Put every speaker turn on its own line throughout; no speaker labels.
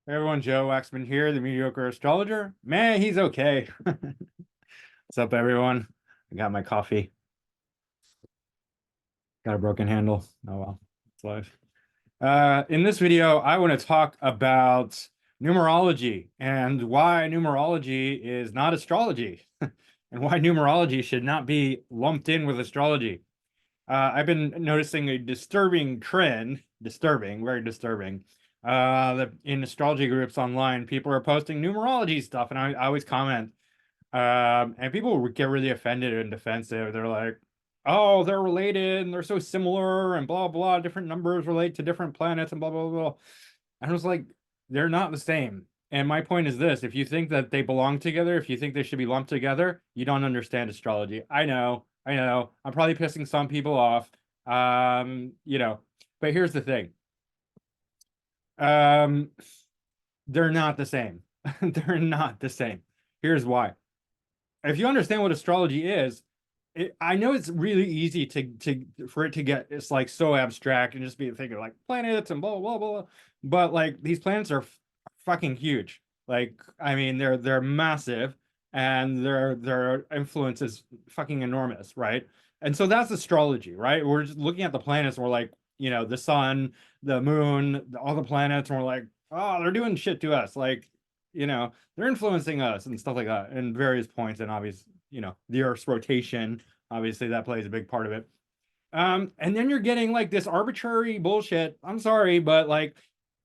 Hey everyone, Joe Waxman here, the mediocre astrologer. Man, he's okay. What's up, everyone? I got my coffee. Got a broken handle. Oh well, it's life. In this video, I want to talk about numerology and why numerology is not astrology, and why numerology should not be lumped in with astrology. I've been noticing a disturbing trend, very disturbing, that in astrology groups online, people are posting numerology stuff, and I always comment, and people would get really offended and defensive. They're like, "Oh, they're related, and they're so similar, and blah blah. Different numbers relate to different planets, and blah blah blah." And I was like, "They're not the same." And my point is this: if you think that they belong together, if you think they should be lumped together, you don't understand astrology. I know. I'm probably pissing some people off. You know, but here's the thing. Um, they're not the same. They're not the same. Here's why. If you understand what astrology is, I know it's really easy to for it to get it's like so abstract and just be thinking like planets and blah blah blah, but like these planets are fucking huge. Like I mean, they're massive and their influence is fucking enormous, right? And so that's astrology, right? We're just looking at the planets and we're like, the sun, the moon, all the planets, and we're like, oh, they're doing shit to us, like, they're influencing us and stuff like that in various points, and obviously, the Earth's rotation, obviously that plays a big part of it. And then you're getting like this arbitrary bullshit. I'm sorry, but like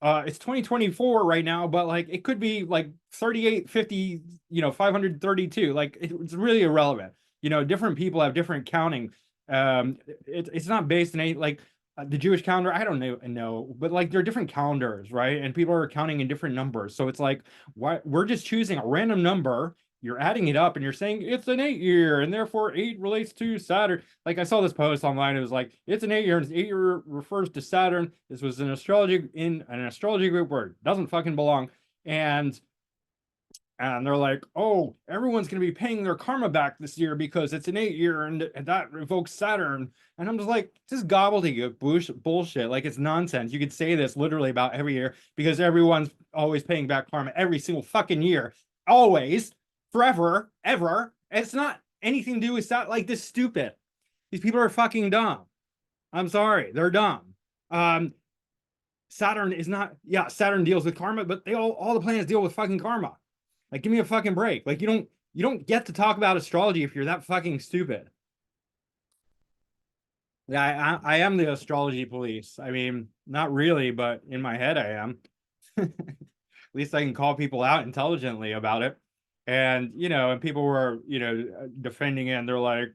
it's 2024 right now, but like it could be like 38, 50, 532. Like it's really irrelevant. Different people have different counting. It's not based in any like the Jewish calendar. I don't know, but like there are different calendars, right? And people are counting in different numbers. So it's like, why we're just choosing a random number, you're adding it up and you're saying it's an 8 year and therefore 8 relates to Saturn. Like I saw this post online, it was like it's an 8 year and 8 year refers to Saturn. This was an astrology group where it doesn't fucking belong. And they're like, oh, everyone's going to be paying their karma back this year because it's an 8 year and that evokes Saturn. And I'm just like, this is gobbledygook bullshit. Like, it's nonsense. You could say this literally about every year because everyone's always paying back karma every single fucking year. Always, forever, ever. It's not anything to do with that. Like, this stupid. These people are fucking dumb. I'm sorry. They're dumb. Saturn is not, yeah, Saturn deals with karma, but all the planets deal with fucking karma. Like, give me a fucking break. Like, you don't get to talk about astrology if you're that fucking stupid. Yeah, I am the astrology police. I mean, not really, but in my head I am. At least I can call people out intelligently about it. And, and people were, defending it and they're like,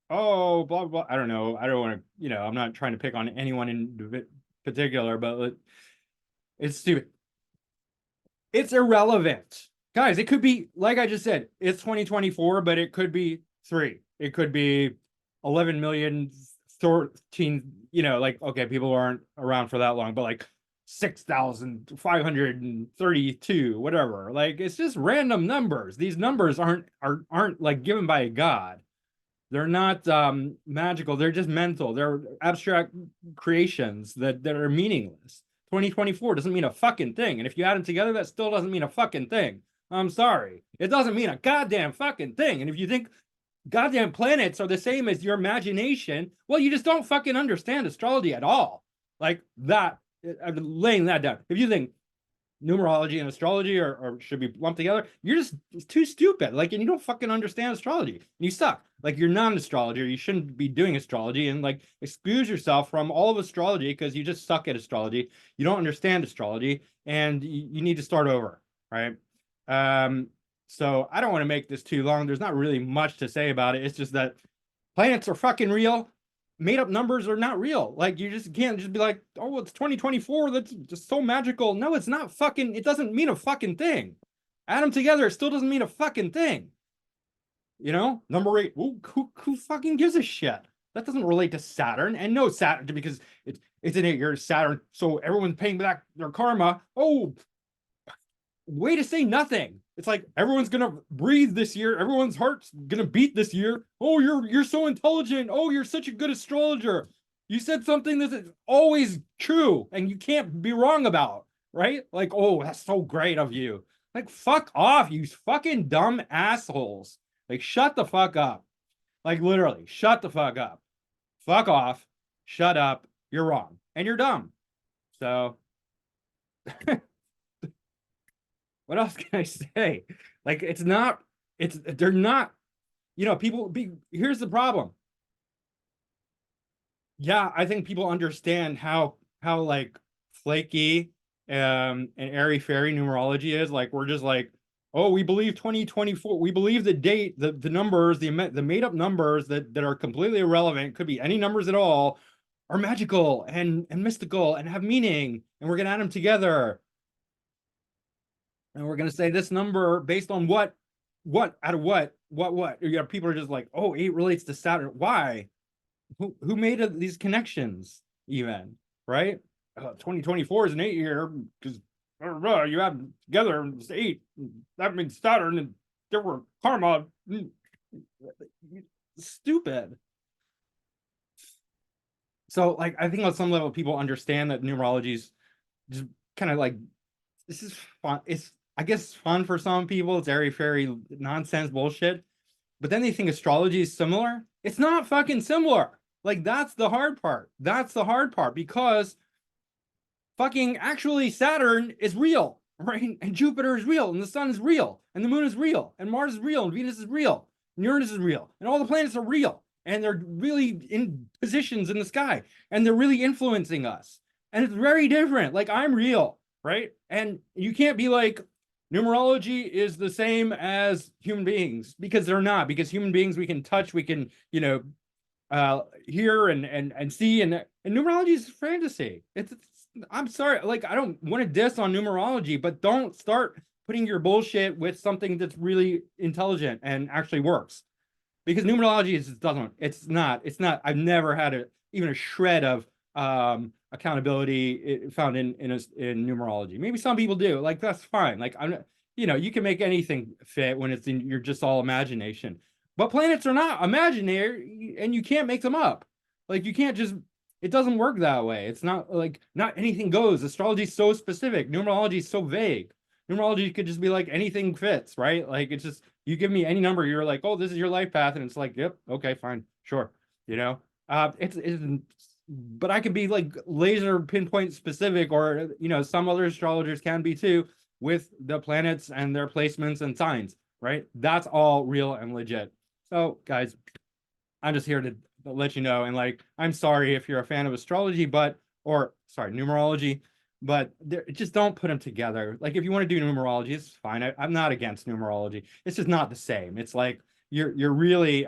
oh, blah, blah. I don't know. I don't want to, I'm not trying to pick on anyone in particular, but it's stupid. It's irrelevant. Guys, it could be, like I just said, it's 2024, but it could be three. It could be 11 million, 13, like, okay, people aren't around for that long, but like 6,532, whatever. Like, it's just random numbers. These numbers aren't like given by a god. They're not magical. They're just mental. They're abstract creations that are meaningless. 2024 doesn't mean a fucking thing. And if you add them together, that still doesn't mean a fucking thing. I'm sorry. It doesn't mean a goddamn fucking thing. And if you think goddamn planets are the same as your imagination, well, you just don't fucking understand astrology at all. Like that, I'm laying that down. If you think numerology and astrology or should be lumped together, you're just too stupid. Like, and you don't fucking understand astrology. You suck. Like, you're not an astrologer. You shouldn't be doing astrology and like excuse yourself from all of astrology because you just suck at astrology. You don't understand astrology and you need to start over, right? So I don't want to make this too long. There's not really much to say about it. It's just that planets are fucking real. Made up numbers are not real. Like, you just can't just be like, oh, it's 2024. That's just so magical. No, it's not fucking, it doesn't mean a fucking thing. Add them together, it still doesn't mean a fucking thing. Number 8. Who fucking gives a shit? That doesn't relate to Saturn. And no, Saturn, because it's an 8 year Saturn. So everyone's paying back their karma. Oh, way to say nothing. It's like everyone's gonna breathe this year. Everyone's heart's gonna beat this year. Oh, you're so intelligent. Oh, you're such a good astrologer. You said something that is always true and you can't be wrong about. right? Like, oh, that's so great of you. Like, fuck off, you fucking dumb assholes. Like, shut the fuck up. Like, literally, shut the fuck up. Fuck off. Shut up. You're wrong. And you're dumb. So, what else can I say? Like, they're not, people here's the problem. Yeah, I think people understand how like flaky and airy fairy numerology is. Like we're just like, oh, we believe 2024. We believe the date, the numbers, the made up numbers that are completely irrelevant, could be any numbers at all, are magical and mystical and have meaning, and we're gonna add them together. And we're gonna say this number based on what out of what. People are just like, oh, 8 relates to Saturn. Why? Who made these connections even, right? 2024 is an 8 year because you have together it's 8. That means Saturn and different karma. Stupid. So like I think on some level people understand that numerology is just kind of like, this is fun. It's, I guess, fun for some people. It's airy fairy nonsense bullshit. But then they think astrology is similar. It's not fucking similar. Like that's the hard part. That's the hard part because fucking actually Saturn is real, right? And Jupiter is real, and the sun is real, and the moon is real, and Mars is real, and Venus is real, and Uranus is real, and all the planets are real, and they're really in positions in the sky, and they're really influencing us. And it's very different. Like I'm real, right? And you can't be like, numerology is the same as human beings, because they're not. Because human beings we can touch, we can, hear and see, and numerology is fantasy. It's I'm sorry, like I don't want to diss on numerology, but don't start putting your bullshit with something that's really intelligent and actually works. Because numerology is doesn't, it's not I've never had even a shred of accountability found in numerology. Maybe some people do, like that's fine. Like you can make anything fit when it's in you're just all imagination. But planets are not imaginary, and you can't make them up. Like you can't just, it doesn't work that way. It's not like, not anything goes. Astrology is so specific. Numerology is so vague. Numerology could just be like anything fits, right? Like it's just, you give me any number, you're like, oh, this is your life path, and it's like, yep, okay, fine, sure. It's but I can be like laser pinpoint specific, or some other astrologers can be too, with the planets and their placements and signs, right? That's all real and legit. So, guys, I'm just here to let you know, and like, I'm sorry if you're a fan of astrology, or sorry, numerology, but just don't put them together. Like, if you want to do numerology, it's fine. I'm not against numerology. It's just not the same. It's like you're really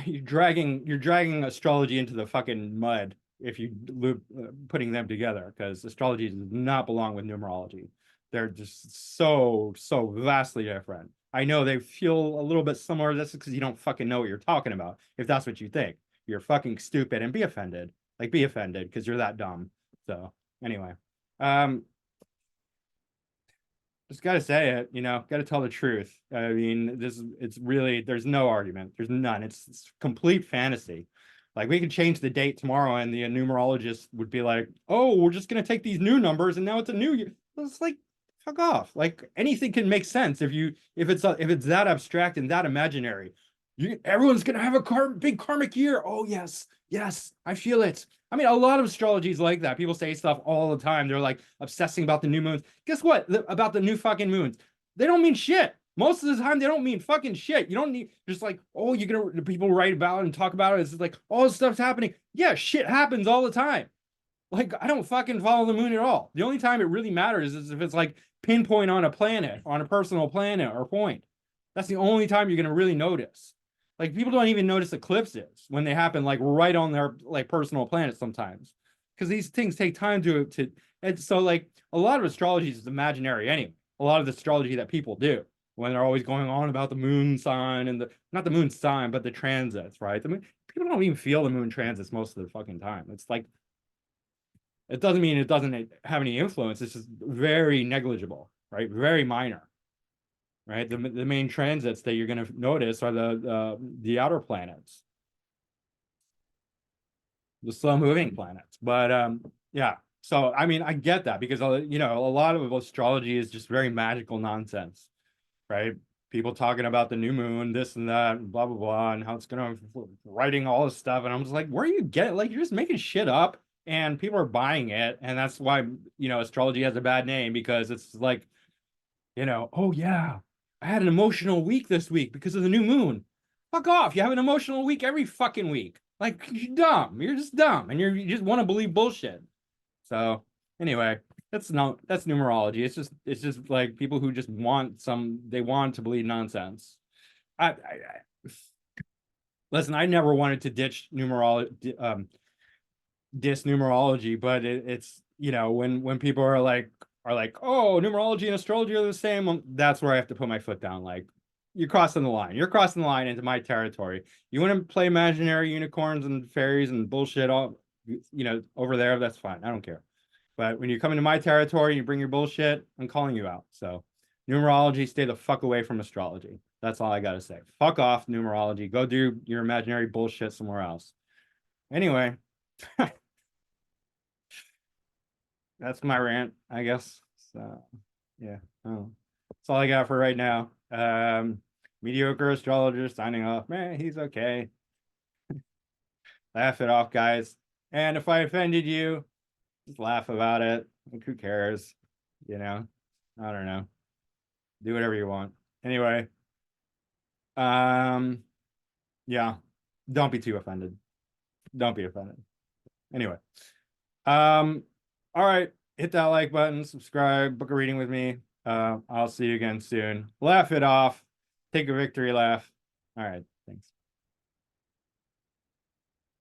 you're dragging astrology into the fucking mud if you loop putting them together, because astrology does not belong with numerology. They're just so vastly different. I know they feel a little bit similar. That's because you don't fucking know what you're talking about. If that's what you think, you're fucking stupid, and be offended. Like, be offended because you're that dumb. So anyway, just gotta say it, gotta tell the truth. I mean, it's really, there's no argument. There's none. It's complete fantasy. Like, we could change the date tomorrow and the numerologist would be like, oh, we're just gonna take these new numbers and now it's a new year. It's like, fuck off. Like, anything can make sense if it's that abstract and that imaginary. Everyone's gonna have a big karmic year. Oh yes, yes, I feel it. I mean, a lot of astrology is like that. People say stuff all the time. They're like obsessing about the new moons. Guess what? About the new fucking moons. They don't mean shit. Most of the time, they don't mean fucking shit. You don't need just like, oh, people write about it and talk about it. It's like all this stuff's happening. Yeah, shit happens all the time. Like, I don't fucking follow the moon at all. The only time it really matters is if it's like pinpoint on a planet, on a personal planet or point. That's the only time you're gonna really notice. Like, people don't even notice eclipses when they happen, like right on their like personal planet sometimes, because these things take time to. And so like a lot of astrology is imaginary anyway. A lot of the astrology that people do when they're always going on about the moon sign and the not the moon sign but the transits, right? I mean, people don't even feel the moon transits most of the fucking time. It's like, it doesn't mean it doesn't have any influence. It's just very negligible, right? Very minor, right? The main transits that you're going to notice are the outer planets, the slow moving planets. But yeah, So, I mean, I get that because, you know, a lot of astrology is just very magical nonsense, right? People talking about the new moon, this and that, and blah, blah, blah, and how it's going to writing all this stuff. And I'm just like, where are you getting? Like, you're just making shit up and people are buying it. And that's why, you know, astrology has a bad name because it's like, you know, oh, yeah, I had an emotional week this week because of the new moon. Fuck off. You have an emotional week every fucking week. Like, you're dumb. You're just dumb. And you just want to believe bullshit. So anyway, that's numerology. It's just like people who just want they want to believe nonsense. Listen, I never wanted to ditch numerology, diss numerology, but it's you know when people are like, oh, numerology and astrology are the same, that's where I have to put my foot down. Like, you're crossing the line. You're crossing the line into my territory. You want to play imaginary unicorns and fairies and bullshit all you know over there, that's fine. I don't care. But when you come into my territory, you bring your bullshit, I'm calling you out. So, numerology, stay the fuck away from astrology. That's all I got to say. Fuck off, numerology. Go do your imaginary bullshit somewhere else. Anyway, that's my rant, I guess. So, yeah. Oh, that's all I got for right now. Mediocre astrologer signing off. Man, he's okay. Laugh it off, guys. And if I offended you, just laugh about it. Like, who cares? You know, I don't know. Do whatever you want. Anyway, um, yeah, don't be too offended. Don't be offended. Anyway, um, all right, hit that like button, subscribe, book a reading with me. I'll see you again soon. Laugh it off. Take a victory laugh. All right, thanks.